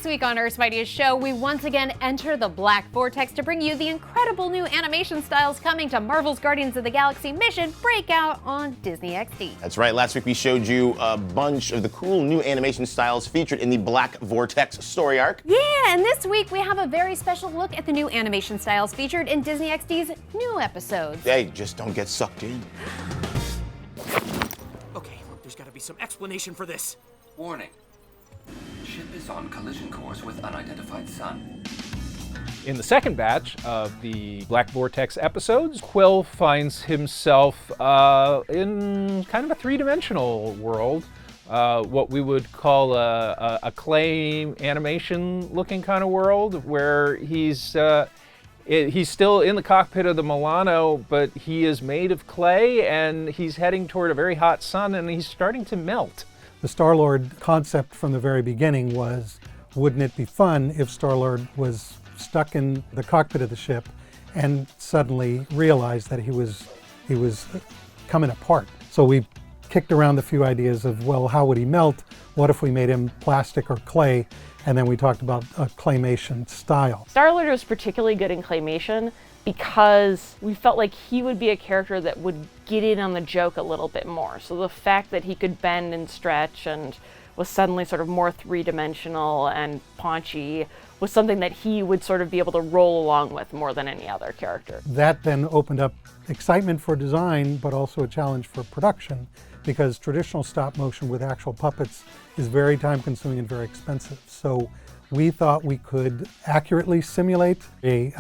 week on Earth's Mightiest Show, we once again enter the Black Vortex to bring you the incredible new animation styles coming to Marvel's Guardians of the Galaxy mission Breakout on Disney XD. That's right, last week we showed you a bunch of the cool new animation styles featured in the Black Vortex story arc. Yeah, and this week we have a very special look at the new animation styles featured in Disney XD's new episodes. Hey, just don't get sucked in. Okay, look, there's gotta be some explanation for this. Warning. Ship is on collision course with unidentified sun. In the second batch of the Black Vortex episodes, Quill finds himself in kind of a three-dimensional world, what we would call a clay animation looking kind of world, where he's still in the cockpit of the Milano, but he is made of clay and he's heading toward a very hot sun and he's starting to melt. The Star-Lord concept from the very beginning was, wouldn't it be fun if Star-Lord was stuck in the cockpit of the ship and suddenly realized that he was coming apart. So we kicked around a few ideas of, well, how would he melt? What if we made him plastic or clay? And then we talked about a claymation style. Star-Lord was particularly good in claymation because we felt like he would be a character that would get in on the joke a little bit more. So the fact that he could bend and stretch and was suddenly sort of more three-dimensional and paunchy was something that he would sort of be able to roll along with more than any other character. That then opened up excitement for design, but also a challenge for production, because traditional stop motion with actual puppets is very time-consuming and very expensive. So we thought we could accurately simulate a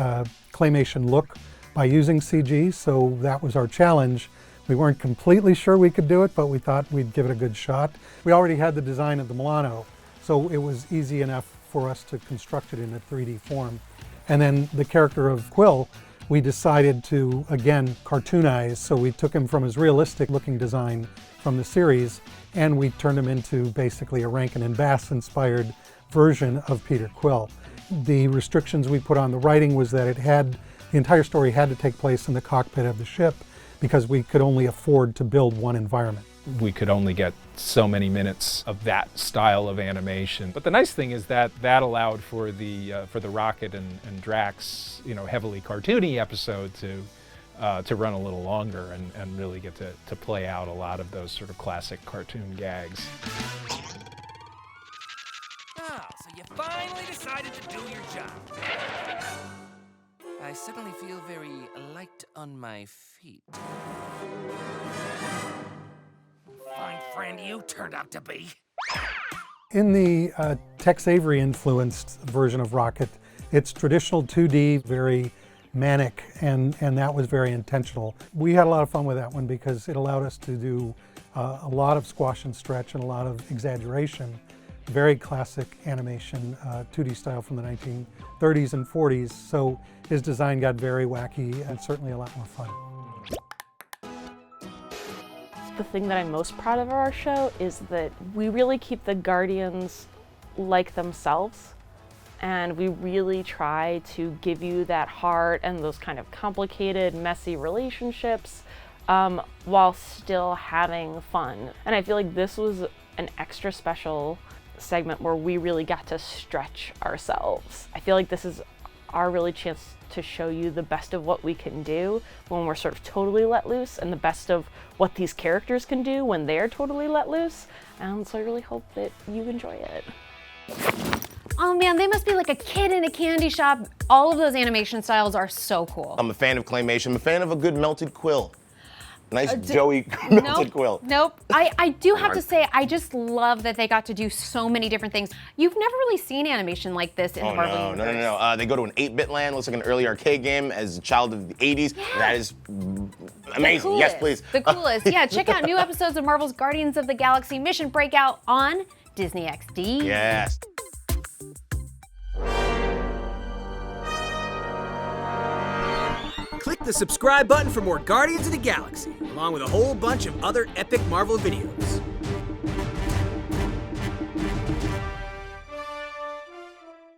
claymation look by using CG, so that was our challenge. We weren't completely sure we could do it, but we thought we'd give it a good shot. We already had the design of the Milano, so it was easy enough for us to construct it in a 3D form. And then the character of Quill, we decided to, again, cartoonize, so we took him from his realistic looking design from the series, and we turned him into basically a Rankin and Bass inspired version of Peter Quill. The restrictions we put on the writing was that the entire story had to take place in the cockpit of the ship because we could only afford to build one environment. We could only get so many minutes of that style of animation. But the nice thing is that allowed for the Rocket and Drax, heavily cartoony episode to run a little longer and really get to play out a lot of those sort of classic cartoon gags. Ah, so you finally decided to do your job. I suddenly feel very light on my feet. Fine friend you turned out to be. In the Tex Avery influenced version of Rocket, it's traditional 2D, very manic, and that was very intentional. We had a lot of fun with that one because it allowed us to do a lot of squash and stretch and a lot of exaggeration. Very classic animation, 2D style from the 1930s and 40s. So his design got very wacky and certainly a lot more fun. The thing that I'm most proud of our show is that we really keep the Guardians like themselves, and we really try to give you that heart and those kind of complicated, messy relationships while still having fun. And I feel like this was an extra special segment where we really got to stretch ourselves. I feel like this is our really chance to show you the best of what we can do when we're sort of totally let loose, and the best of what these characters can do when they're totally let loose. And so I really hope that you enjoy it. Oh man, they must be like a kid in a candy shop. All of those animation styles are so cool. I'm a fan of claymation. I'm a fan of a good melted quill. Nice Joey melted quill. Nope. I do have to say, I just love that they got to do so many different things. You've never really seen animation like this in the Marvel universe. No. They go to an 8-bit land, looks like an early arcade game. As a child of the 80s, Yeah. that is amazing. Yes, please. The coolest. Yeah, check out new episodes of Marvel's Guardians of the Galaxy mission Breakout on Disney XD. Yes. Click the subscribe button for more Guardians of the Galaxy, along with a whole bunch of other epic Marvel videos.